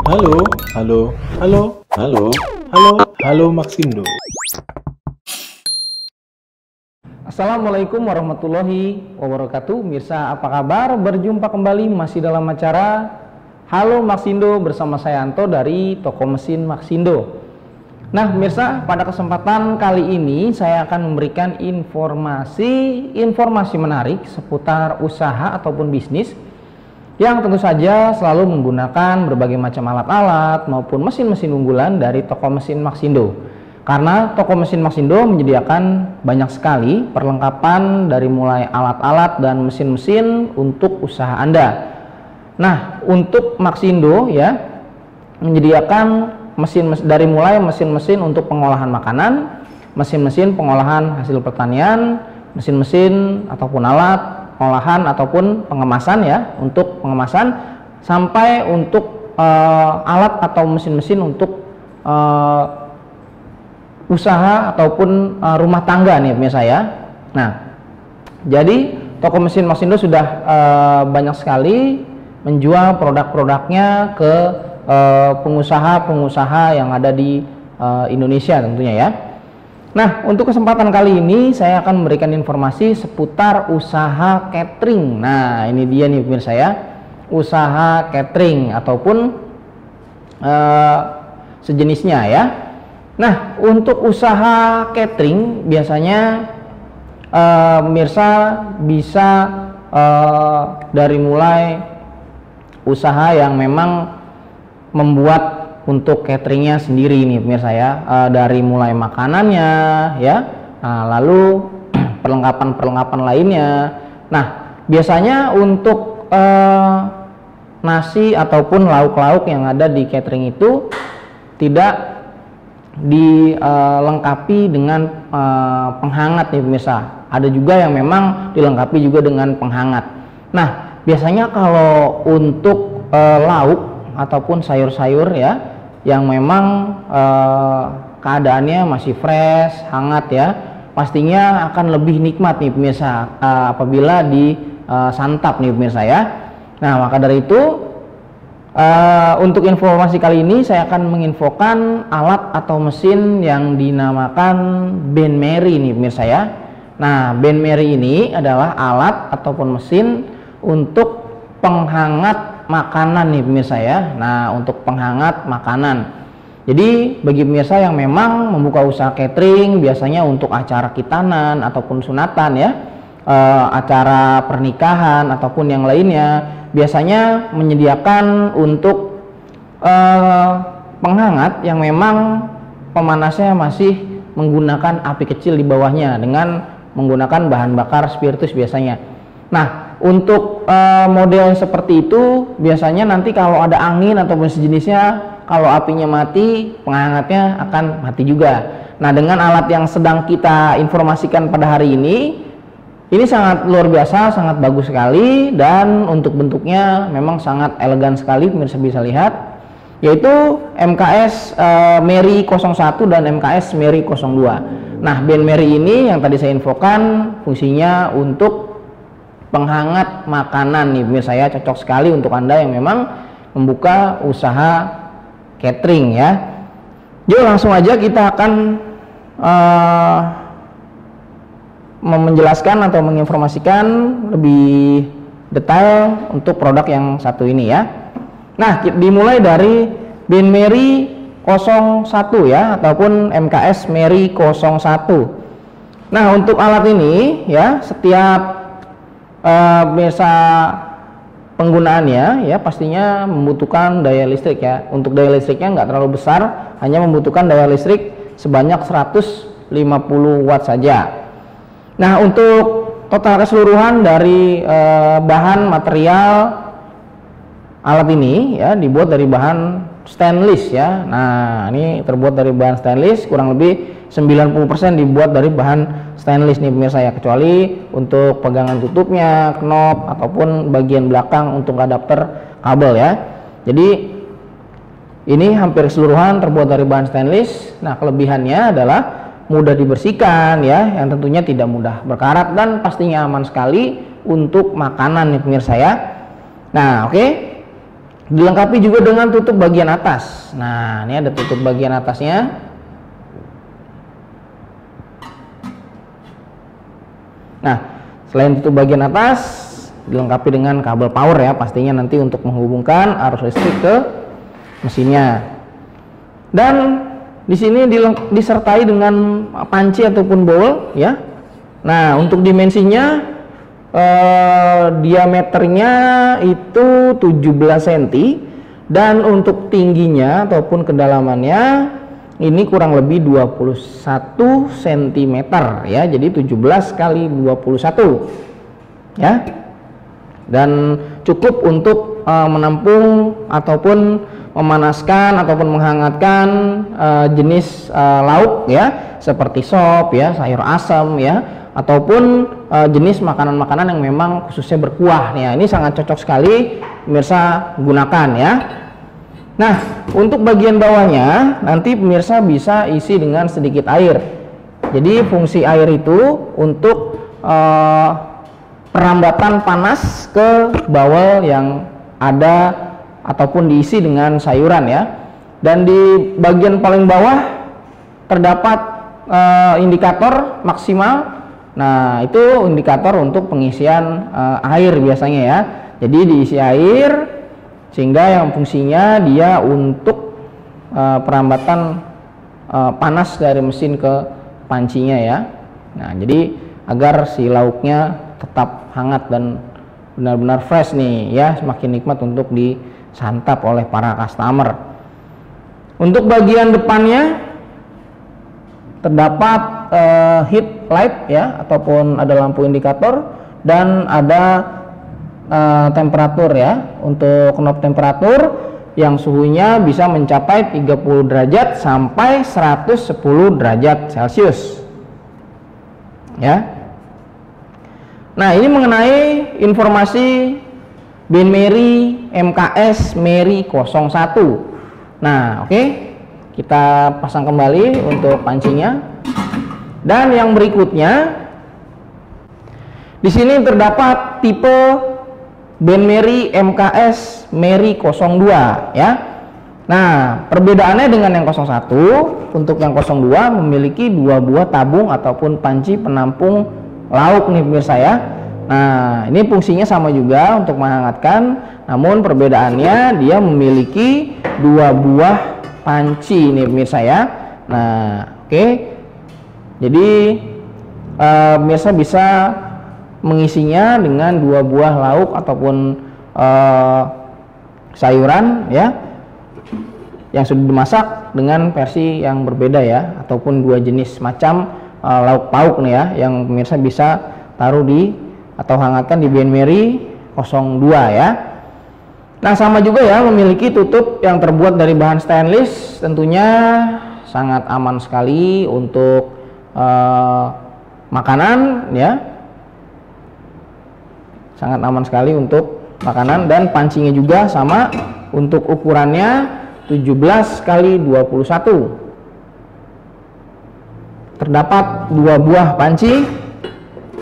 Halo, halo, halo, halo, halo, halo Maxindo. Assalamualaikum warahmatullahi wabarakatuh. Mirsa, apa kabar? Berjumpa kembali masih dalam acara Halo Maxindo bersama saya Anto dari toko mesin Maxindo. Nah, Mirsa, pada kesempatan kali ini saya akan memberikan informasi menarik seputar usaha ataupun bisnis yang tentu saja selalu menggunakan berbagai macam alat-alat maupun mesin-mesin unggulan dari toko mesin Maxindo. Karena toko mesin Maxindo menyediakan banyak sekali perlengkapan dari mulai alat-alat dan mesin-mesin untuk usaha Anda. Nah, untuk Maxindo ya menyediakan dari mulai mesin-mesin untuk pengolahan makanan, mesin-mesin pengolahan hasil pertanian, mesin-mesin ataupun alat pengolahan ataupun pengemasan ya, untuk pengemasan sampai untuk alat atau mesin-mesin untuk usaha ataupun rumah tangga nih pemirsa ya. Nah, jadi toko mesin Maxindo sudah banyak sekali menjual produk-produknya ke pengusaha-pengusaha yang ada di Indonesia tentunya ya. Nah, untuk kesempatan kali ini saya akan memberikan informasi seputar usaha catering. Nah, ini dia nih pemirsa ya, usaha catering ataupun sejenisnya ya. Nah, untuk usaha catering biasanya pemirsa bisa dari mulai usaha yang memang membuat untuk cateringnya sendiri nih pemirsa ya, dari mulai makanannya ya, nah, lalu perlengkapan lainnya. Nah, biasanya untuk nasi ataupun lauk-lauk yang ada di catering itu tidak dilengkapi dengan penghangat nih pemirsa. Ada juga yang memang dilengkapi juga dengan penghangat. Nah, biasanya kalau untuk lauk ataupun sayur-sayur ya yang memang keadaannya masih fresh, hangat ya, pastinya akan lebih nikmat nih pemirsa apabila disantap nih pemirsa ya. Nah, maka dari itu untuk informasi kali ini saya akan menginfokan alat atau mesin yang dinamakan Bain Marie nih pemirsa ya. Nah, Bain Marie ini adalah alat ataupun mesin untuk penghangat makanan nih pemirsa ya. Nah, untuk penghangat makanan. Jadi bagi pemirsa yang memang membuka usaha catering biasanya untuk acara khitanan ataupun sunatan ya, acara pernikahan ataupun yang lainnya, biasanya menyediakan untuk penghangat yang memang pemanasnya masih menggunakan api kecil di bawahnya dengan menggunakan bahan bakar spiritus biasanya. Nah, untuk model seperti itu biasanya nanti kalau ada angin ataupun sejenisnya, kalau apinya mati, penghangatnya akan mati juga. Nah, dengan alat yang sedang kita informasikan pada hari ini sangat luar biasa, sangat bagus sekali, dan untuk bentuknya memang sangat elegan sekali, pemirsa bisa lihat, yaitu MKS Marie 01 dan MKS Marie 02. Nah, Bain Marie ini yang tadi saya infokan fungsinya untuk penghangat makanan nih pemirsa ya, cocok sekali untuk Anda yang memang membuka usaha catering ya. Yuk langsung aja kita akan menjelaskan atau menginformasikan lebih detail untuk produk yang satu ini ya. Nah, dimulai dari Bain Marie 01 ya, ataupun MKS Marie 01. Nah, untuk alat ini ya, setiap biasa penggunaannya ya pastinya membutuhkan daya listrik ya. Untuk daya listriknya nggak terlalu besar, hanya membutuhkan daya listrik sebanyak 150 watt saja. Nah, untuk total keseluruhan dari bahan material alat ini ya dibuat dari bahan stainless ya. Nah, ini terbuat dari bahan stainless, kurang lebih 90% dibuat dari bahan stainless nih pemirsa ya, kecuali untuk pegangan tutupnya, knop ataupun bagian belakang untuk adapter kabel ya. Jadi ini hampir keseluruhan terbuat dari bahan stainless. Nah, kelebihannya adalah mudah dibersihkan ya, yang tentunya tidak mudah berkarat dan pastinya aman sekali untuk makanan nih pemirsa ya. Nah, oke. Dilengkapi juga dengan tutup bagian atas. Nah, ini ada tutup bagian atasnya. Nah, selain tutup bagian atas, dilengkapi dengan kabel power ya, pastinya nanti untuk menghubungkan arus listrik ke mesinnya. Dan di sini disertai dengan panci ataupun bowl ya. Nah, untuk dimensinya diameternya itu 17 cm dan untuk tingginya ataupun kedalamannya ini kurang lebih 21 cm ya. Jadi 17 kali 21 ya. Dan cukup untuk menampung ataupun memanaskan ataupun menghangatkan jenis lauk ya, seperti sop ya, sayur asam ya, ataupun jenis makanan-makanan yang memang khususnya berkuah ya. Ini sangat cocok sekali pemirsa gunakan ya. Nah, untuk bagian bawahnya nanti pemirsa bisa isi dengan sedikit air. Jadi fungsi air itu untuk perambatan panas ke bawel yang ada ataupun diisi dengan sayuran ya. Dan di bagian paling bawah terdapat indikator maksimal. Nah, itu indikator untuk pengisian air biasanya ya. Jadi diisi air sehingga yang fungsinya dia untuk perambatan panas dari mesin ke pancinya ya. Nah, jadi agar si lauknya tetap hangat dan benar-benar fresh nih ya, semakin nikmat untuk disantap oleh para customer. Untuk bagian depannya terdapat headlight ya, ataupun ada lampu indikator dan ada temperatur ya. Untuk knob temperatur yang suhunya bisa mencapai 30 derajat sampai 110 derajat Celcius ya. Nah, ini mengenai informasi Benmeri MKS Meri 01. Nah, oke. Kita pasang kembali untuk pancinya. Dan yang berikutnya di sini terdapat tipe Benmeri MKS Meri 02 ya. Nah, perbedaannya dengan yang 01, untuk yang 02 memiliki 2 buah tabung ataupun panci penampung lauk nih pemirsa ya. Nah, ini fungsinya sama juga untuk menghangatkan, namun perbedaannya dia memiliki 2 buah panci nih pemirsa ya. Nah, oke. Jadi pemirsa bisa mengisinya dengan 2 buah lauk ataupun sayuran ya, yang sudah dimasak dengan versi yang berbeda ya, ataupun 2 jenis macam lauk pauk nih ya, yang pemirsa bisa taruh di atau hangatkan di Benmeri 02 ya. Nah, sama juga ya, memiliki tutup yang terbuat dari bahan stainless, tentunya sangat aman sekali untuk makanan ya, sangat aman sekali untuk makanan. Dan pancinya juga sama, untuk ukurannya 17 kali 21. Terdapat 2 buah panci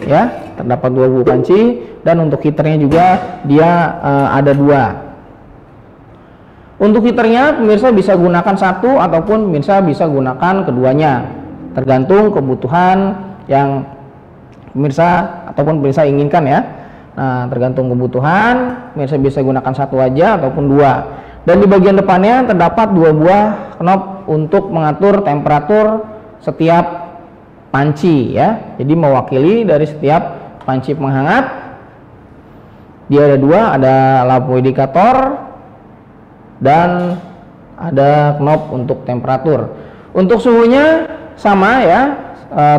ya, terdapat 2 buah panci, dan untuk heaternya juga dia ada 2. Untuk heaternya pemirsa bisa gunakan 1 ataupun pemirsa bisa gunakan keduanya, tergantung kebutuhan yang pemirsa ataupun pemirsa inginkan ya. Nah, tergantung kebutuhan, pemirsa bisa gunakan 1 aja ataupun 2. Dan di bagian depannya terdapat 2 buah knob untuk mengatur temperatur setiap panci ya. Jadi mewakili dari setiap panci penghangat. Dia ada 2, ada lampu indikator dan ada knob untuk temperatur. Untuk suhunya sama ya,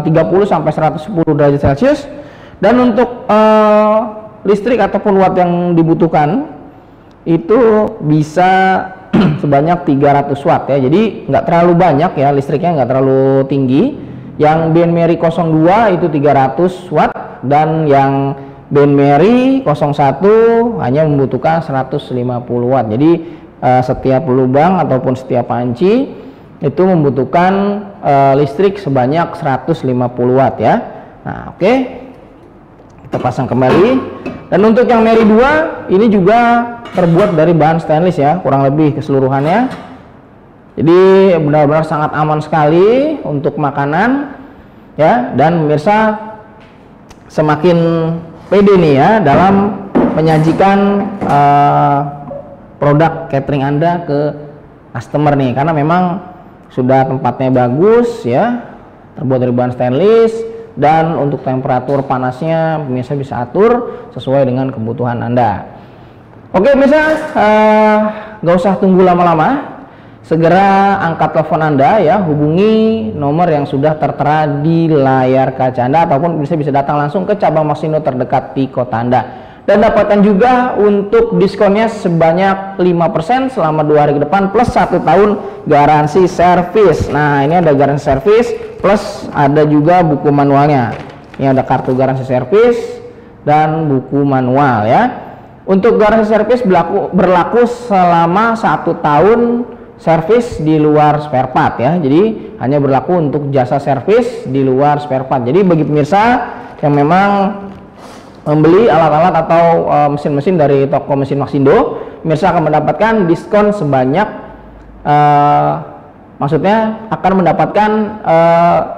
30 sampai 110 derajat Celcius. Dan untuk listrik ataupun watt yang dibutuhkan itu bisa sebanyak 300 watt ya. Jadi nggak terlalu banyak ya, listriknya nggak terlalu tinggi. Yang Benmeri 02 itu 300 watt, dan yang Benmeri 01 hanya membutuhkan 150 watt. Jadi setiap lubang ataupun setiap panci itu membutuhkan listrik sebanyak 150 watt ya. Nah, oke. Kita pasang kembali. Dan untuk yang Meri 2 ini juga terbuat dari bahan stainless ya, kurang lebih keseluruhannya. Jadi benar-benar sangat aman sekali untuk makanan ya, dan pemirsa semakin pede nih ya dalam menyajikan produk catering Anda ke customer nih, karena memang sudah tempatnya bagus ya, terbuat dari bahan stainless, dan untuk temperatur panasnya pemirsa bisa atur sesuai dengan kebutuhan Anda. Oke pemirsa, nggak usah tunggu lama-lama, segera angkat telepon Anda ya, hubungi nomor yang sudah tertera di layar kaca Anda, ataupun bisa datang langsung ke cabang Maxindo terdekat di kota Anda. Dan dapatkan juga untuk diskonnya sebanyak 5% selama 2 hari ke depan, plus 1 tahun garansi servis. Nah ini ada garansi servis, plus ada juga buku manualnya. Ini ada kartu garansi servis dan buku manual ya. Untuk garansi servis berlaku selama 1 tahun servis di luar spare part ya. Jadi hanya berlaku untuk jasa servis di luar spare part. Jadi bagi pemirsa yang memang membeli alat-alat atau mesin-mesin dari toko mesin Maxindo, pemirsa akan mendapatkan diskon sebanyak maksudnya akan mendapatkan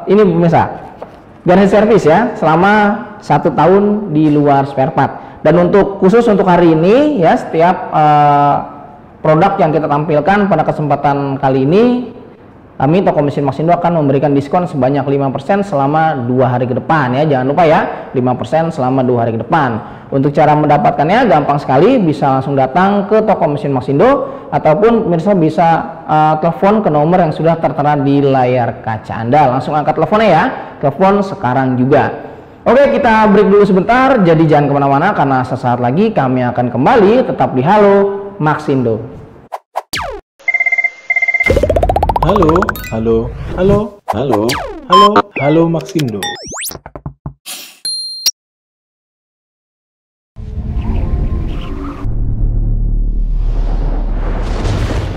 ini pemirsa, garansi servis ya selama 1 tahun di luar spare part. Dan untuk khusus untuk hari ini ya, setiap produk yang kita tampilkan pada kesempatan kali ini, kami toko mesin Maxindo akan memberikan diskon sebanyak 5% selama 2 hari ke depan ya. Jangan lupa ya, 5% selama 2 hari ke depan. Untuk cara mendapatkannya gampang sekali, bisa langsung datang ke toko mesin Maxindo, ataupun pemirsa bisa telepon ke nomor yang sudah tertera di layar kaca Anda. Langsung angkat teleponnya ya, telepon sekarang juga. Oke, kita break dulu sebentar, jadi jangan kemana-mana karena sesaat lagi kami akan kembali, tetap di Halo Maxindo. Halo, halo, halo, halo, halo, halo Maxindo.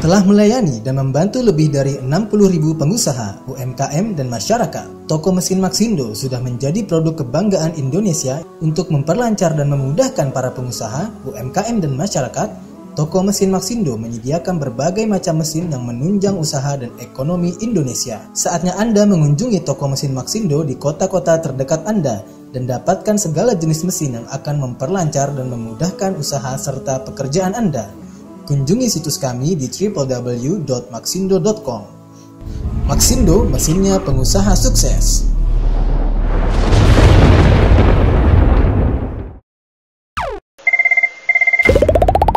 Telah melayani dan membantu lebih dari 60.000 pengusaha, UMKM, dan masyarakat. Toko mesin Maxindo sudah menjadi produk kebanggaan Indonesia. Untuk memperlancar dan memudahkan para pengusaha, UMKM, dan masyarakat, Toko mesin Maxindo menyediakan berbagai macam mesin yang menunjang usaha dan ekonomi Indonesia. Saatnya Anda mengunjungi toko mesin Maxindo di kota-kota terdekat Anda dan dapatkan segala jenis mesin yang akan memperlancar dan memudahkan usaha serta pekerjaan Anda. Kunjungi situs kami di www.maxindo.com. Maxindo, mesinnya pengusaha sukses.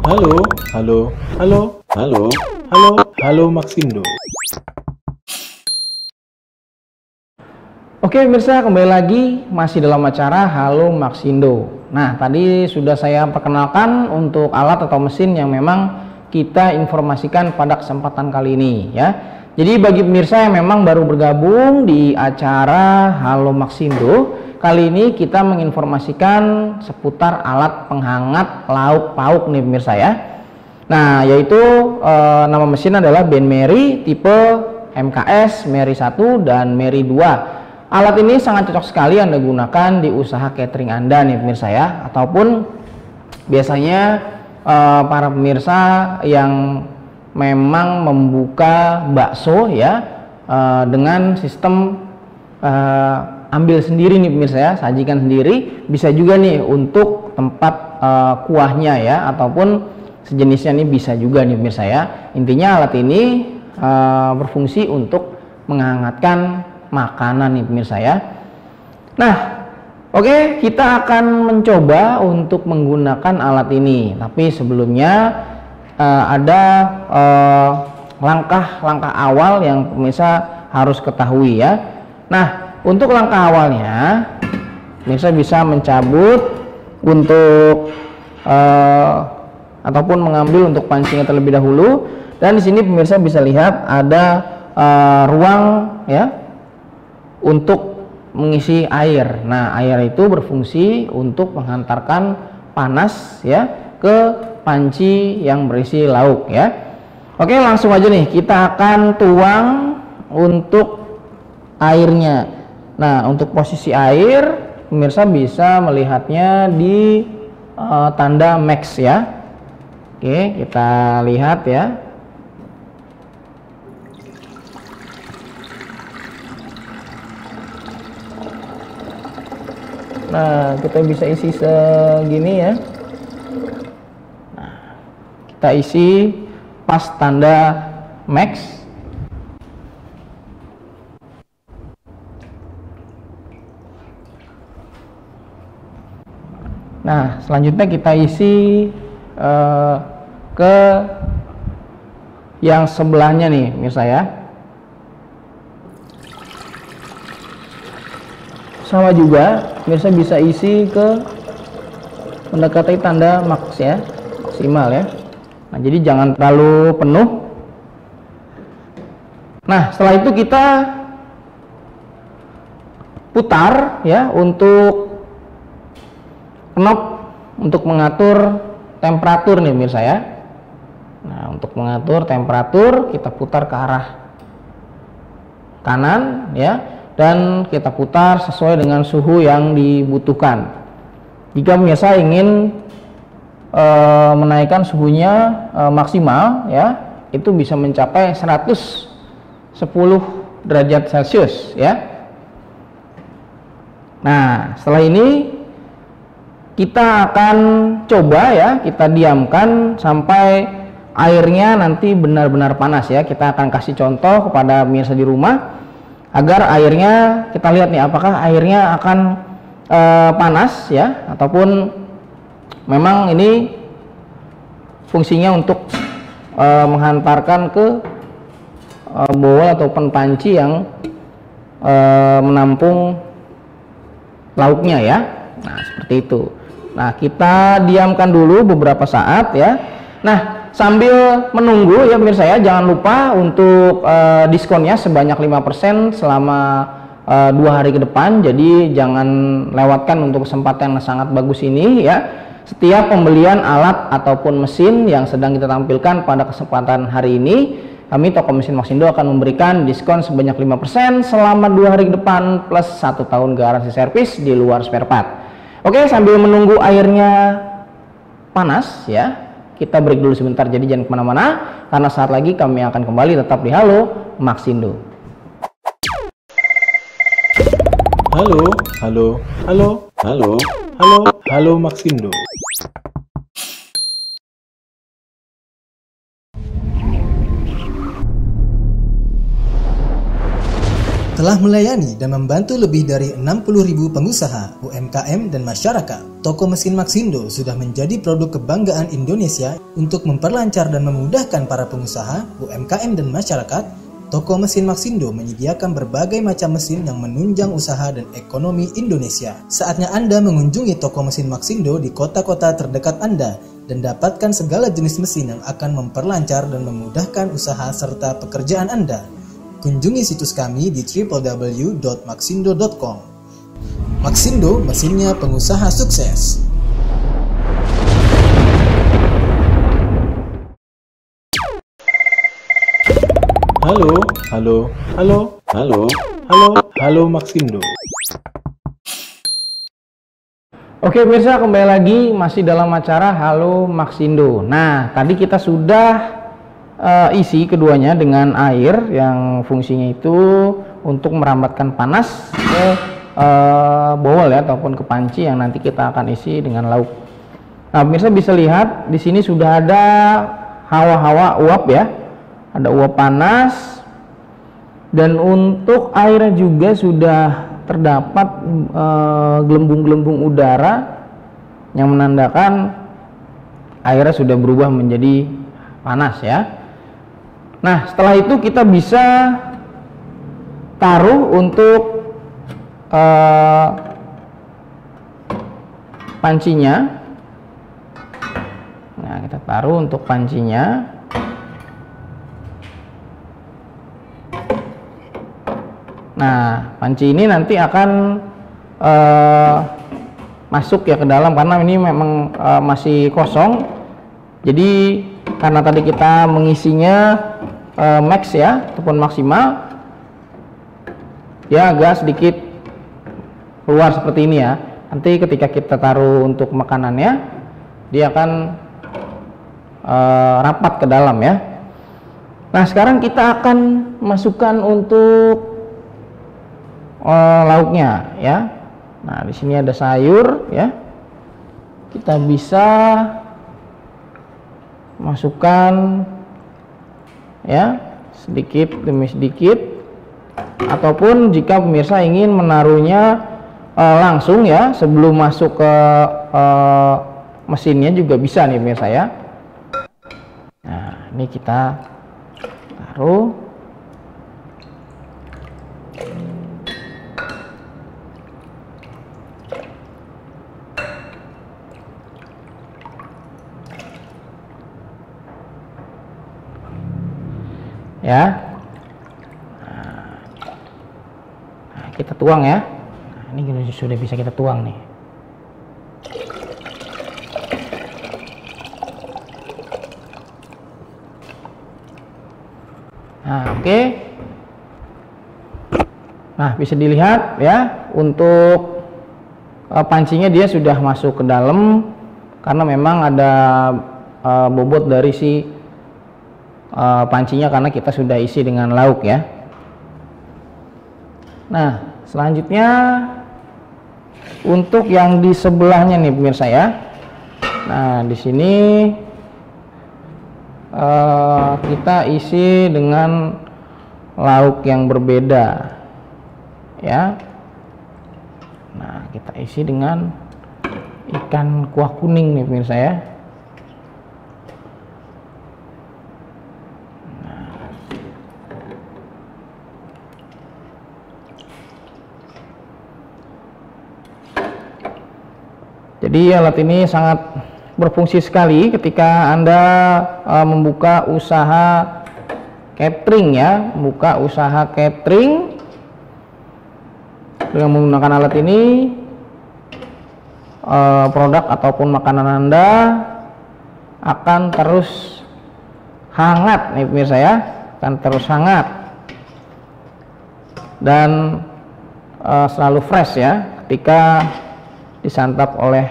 Halo, halo, halo, halo, halo, halo Maxindo. Oke pemirsa, kembali lagi masih dalam acara Halo Maxindo. Nah tadi sudah saya perkenalkan untuk alat atau mesin yang memang kita informasikan pada kesempatan kali ini ya. Jadi bagi pemirsa yang memang baru bergabung di acara Halo Maxindo, kali ini kita menginformasikan seputar alat penghangat lauk pauk nih pemirsa ya. Nah yaitu nama mesin adalah Ben Meri tipe MKS Meri 1 dan Meri 2. Alat ini sangat cocok sekali Anda gunakan di usaha catering Anda nih pemirsa ya, ataupun biasanya para pemirsa yang memang membuka bakso ya dengan sistem ambil sendiri nih pemirsa ya, sajikan sendiri, bisa juga nih untuk tempat kuahnya ya, ataupun sejenisnya nih bisa juga nih pemirsa ya. Intinya alat ini berfungsi untuk menghangatkan makanan nih pemirsa ya. Nah oke, kita akan mencoba untuk menggunakan alat ini, tapi sebelumnya ada langkah-langkah awal yang pemirsa harus ketahui ya. Nah untuk langkah awalnya pemirsa bisa mencabut untuk ataupun mengambil untuk pancingnya terlebih dahulu, dan di sini pemirsa bisa lihat ada ruang ya untuk mengisi air. Nah air itu berfungsi untuk menghantarkan panas ya ke panci yang berisi lauk ya. Oke, langsung aja nih kita akan tuang untuk airnya. Nah untuk posisi air pemirsa bisa melihatnya di tanda max ya. Oke, kita lihat ya. Nah, kita bisa isi segini ya. Nah, kita isi pas tanda max. Nah, selanjutnya kita isi ke yang sebelahnya nih, pemirsa ya. Sama juga, pemirsa bisa isi ke mendekati tanda max ya, maksimal ya. Nah, jadi jangan terlalu penuh. Nah, setelah itu kita putar ya untuk knob untuk mengatur temperatur nih pemirsa ya. Nah, untuk mengatur temperatur kita putar ke arah kanan ya, dan kita putar sesuai dengan suhu yang dibutuhkan. Jika pemirsa ingin menaikkan suhunya maksimal ya, itu bisa mencapai 110 derajat Celcius ya. Nah, setelah ini kita akan coba ya, kita diamkan sampai airnya nanti benar-benar panas ya. Kita akan kasih contoh kepada pemirsa di rumah agar airnya, kita lihat nih apakah airnya akan panas ya, ataupun memang ini fungsinya untuk menghantarkan ke bowl ataupun panci yang menampung lauknya ya. Nah, seperti itu. Nah, kita diamkan dulu beberapa saat ya. Nah, sambil menunggu ya pemirsa ya, jangan lupa untuk diskonnya sebanyak 5% selama 2 hari ke depan. Jadi jangan lewatkan untuk kesempatan yang sangat bagus ini ya. Setiap pembelian alat ataupun mesin yang sedang kita tampilkan pada kesempatan hari ini, kami Toko Mesin Maxindo akan memberikan diskon sebanyak 5% selama 2 hari ke depan plus 1 tahun garansi servis di luar spare part. Oke, sambil menunggu airnya panas ya, kita break dulu sebentar, jadi jangan kemana-mana karena saat lagi kami akan kembali tetap di Halo Maxindo. Halo, halo, halo, halo, halo, halo Maxindo. Telah melayani dan membantu lebih dari 60.000 pengusaha, UMKM, dan masyarakat. Toko Mesin Maxindo sudah menjadi produk kebanggaan Indonesia untuk memperlancar dan memudahkan para pengusaha, UMKM, dan masyarakat. Toko Mesin Maxindo menyediakan berbagai macam mesin yang menunjang usaha dan ekonomi Indonesia. Saatnya Anda mengunjungi Toko Mesin Maxindo di kota-kota terdekat Anda dan dapatkan segala jenis mesin yang akan memperlancar dan memudahkan usaha serta pekerjaan Anda. Kunjungi situs kami di www.maxindo.com. Maxindo, mesinnya pengusaha sukses. Halo, halo, halo, halo, halo, halo Maxindo. Oke pemirsa, kembali lagi masih dalam acara Halo Maxindo. Nah, tadi kita sudah isi keduanya dengan air yang fungsinya itu untuk merambatkan panas ke bowl ya, ataupun ke panci yang nanti kita akan isi dengan lauk. Nah, pemirsa bisa lihat di sini sudah ada hawa-hawa uap ya, ada uap panas, dan untuk airnya juga sudah terdapat gelembung-gelembung udara yang menandakan airnya sudah berubah menjadi panas ya. Nah, setelah itu kita bisa taruh untuk pancinya. Nah, kita taruh untuk pancinya. Nah, panci ini nanti akan masuk ya ke dalam karena ini memang masih kosong. Jadi karena tadi kita mengisinya max ya ataupun maksimal, dia agak sedikit keluar seperti ini ya. Nanti ketika kita taruh untuk makanannya, dia akan rapat ke dalam ya. Nah, sekarang kita akan masukkan untuk lauknya ya. Nah, di sini ada sayur ya. Kita bisa masukkan ya, sedikit demi sedikit, ataupun jika pemirsa ingin menaruhnya langsung ya sebelum masuk ke mesinnya juga bisa nih pemirsa ya. Nah, ini kita taruh. Ya, nah, kita tuang ya. Nah, ini sudah bisa kita tuang nih. Nah, oke. Nah, bisa dilihat ya, untuk pancinya dia sudah masuk ke dalam karena memang ada bobot dari si pancinya, karena kita sudah isi dengan lauk ya. Nah, selanjutnya untuk yang di sebelahnya nih pemirsa ya. Nah, di sini kita isi dengan lauk yang berbeda ya. Nah, kita isi dengan ikan kuah kuning nih pemirsa ya. Jadi alat ini sangat berfungsi sekali ketika Anda membuka usaha catering ya, membuka usaha catering dengan menggunakan alat ini. Produk ataupun makanan Anda akan terus hangat nih pemirsa ya, akan terus hangat dan selalu fresh ya ketika disantap oleh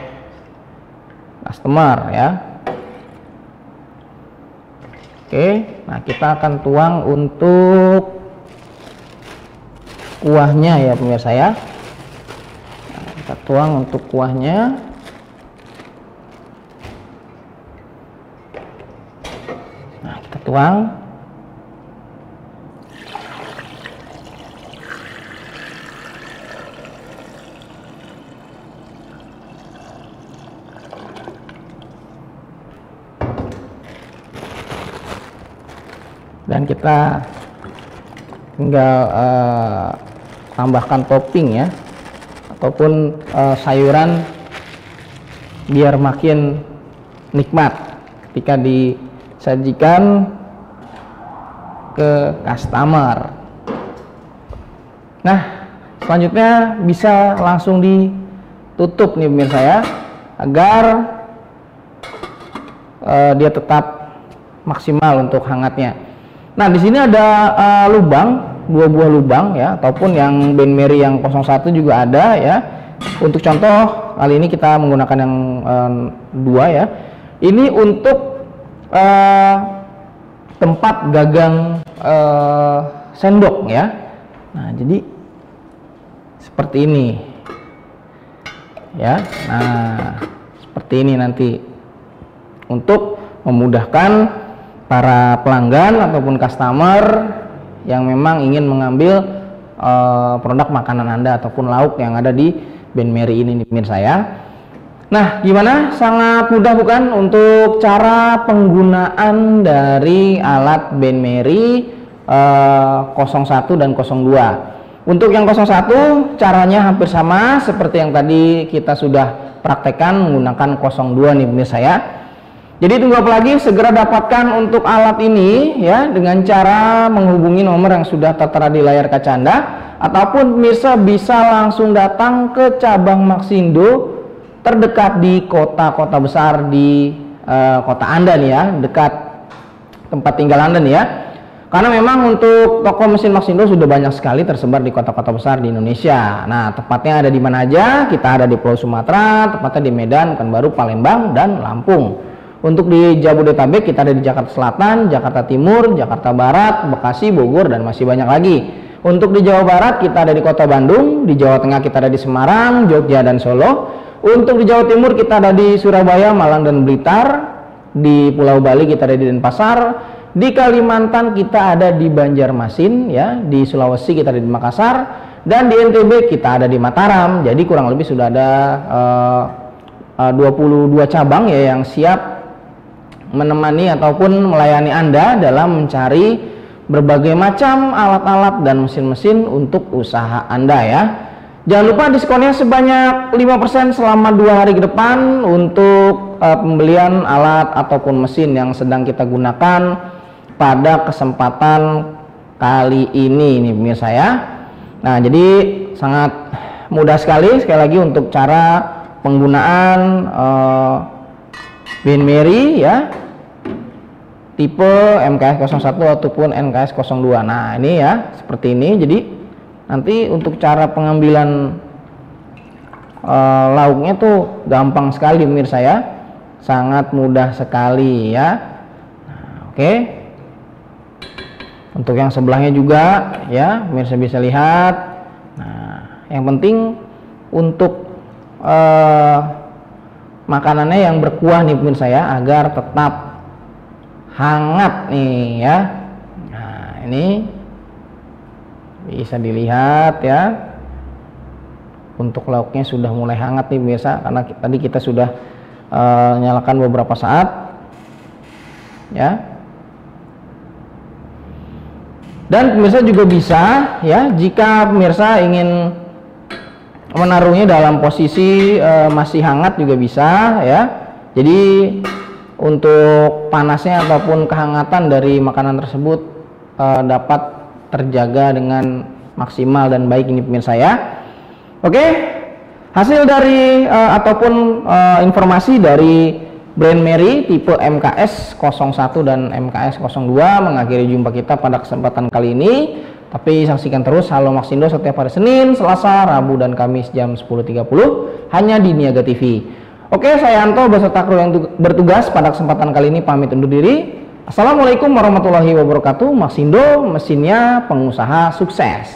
customer ya. Oke, nah kita akan tuang untuk kuahnya ya pemirsa ya. Nah, kita tuang untuk kuahnya. Nah, kita tuang. Dan kita tinggal tambahkan topping ya, ataupun sayuran biar makin nikmat ketika disajikan ke customer. Nah, selanjutnya bisa langsung ditutup nih pemirsa ya, agar dia tetap maksimal untuk hangatnya. Nah, di sini ada lubang, 2 buah lubang ya, ataupun yang benmeri yang 01 juga ada ya. Untuk contoh kali ini kita menggunakan yang 2 ya. Ini untuk tempat gagang sendok ya. Nah, jadi seperti ini ya. Nah, seperti ini nanti untuk memudahkan para pelanggan ataupun customer yang memang ingin mengambil produk makanan Anda ataupun lauk yang ada di benmeri ini nih pemirsa ya. Nah, gimana? Sangat mudah bukan untuk cara penggunaan dari alat benmeri 01 dan 02. Untuk yang 01 caranya hampir sama seperti yang tadi kita sudah praktekkan menggunakan 02 nih pemirsa ya. Jadi tunggu apa lagi, segera dapatkan untuk alat ini ya dengan cara menghubungi nomor yang sudah tertera di layar kaca Anda, ataupun pemirsa bisa langsung datang ke cabang Maxindo terdekat di kota-kota besar di kota Anda nih ya, dekat tempat tinggal Anda nih ya. Karena memang untuk toko mesin Maxindo sudah banyak sekali tersebar di kota-kota besar di Indonesia. Nah, tepatnya ada di mana aja? Kita ada di Pulau Sumatera, tepatnya di Medan, Pekanbaru, Palembang, dan Lampung. Untuk di Jabodetabek kita ada di Jakarta Selatan, Jakarta Timur, Jakarta Barat, Bekasi, Bogor, dan masih banyak lagi. Untuk di Jawa Barat kita ada di Kota Bandung, di Jawa Tengah kita ada di Semarang, Jogja, dan Solo. Untuk di Jawa Timur kita ada di Surabaya, Malang, dan Blitar. Di Pulau Bali kita ada di Denpasar. Di Kalimantan kita ada di Banjarmasin, ya. Di Sulawesi kita ada di Makassar, dan di NTB kita ada di Mataram. Jadi kurang lebih sudah ada 22 cabang ya yang siap menemani ataupun melayani Anda dalam mencari berbagai macam alat-alat dan mesin-mesin untuk usaha Anda ya. Jangan lupa diskonnya sebanyak 5% selama 2 hari ke depan untuk pembelian alat ataupun mesin yang sedang kita gunakan pada kesempatan kali ini nih pemirsa ya. Nah, jadi sangat mudah sekali lagi untuk cara penggunaan Bin Mary ya, tipe MKS 01 ataupun NKS 02. Nah, ini ya seperti ini. Jadi nanti untuk cara pengambilan lauknya tuh gampang sekali pemirsa ya, sangat mudah sekali ya. Nah, oke. Untuk yang sebelahnya juga ya pemirsa bisa lihat. Nah, yang penting untuk makanannya yang berkuah nih pemirsa ya, agar tetap hangat nih ya. Nah, ini bisa dilihat ya, untuk lauknya sudah mulai hangat nih pemirsa, karena tadi kita sudah nyalakan beberapa saat ya. Dan pemirsa juga bisa ya, jika pemirsa ingin menaruhnya dalam posisi masih hangat juga bisa ya. Jadi untuk panasnya ataupun kehangatan dari makanan tersebut dapat terjaga dengan maksimal dan baik ini pemirsa ya. Oke, hasil dari ataupun informasi dari Brand Mary tipe MKS 01 dan MKS 02 mengakhiri jumpa kita pada kesempatan kali ini. Tapi saksikan terus Halo Maxindo setiap hari Senin, Selasa, Rabu, dan Kamis jam 10.30 hanya di Niaga TV. Oke, saya Anto beserta kru yang bertugas pada kesempatan kali ini pamit undur diri. Assalamualaikum warahmatullahi wabarakatuh. Maxindo, mesinnya pengusaha sukses.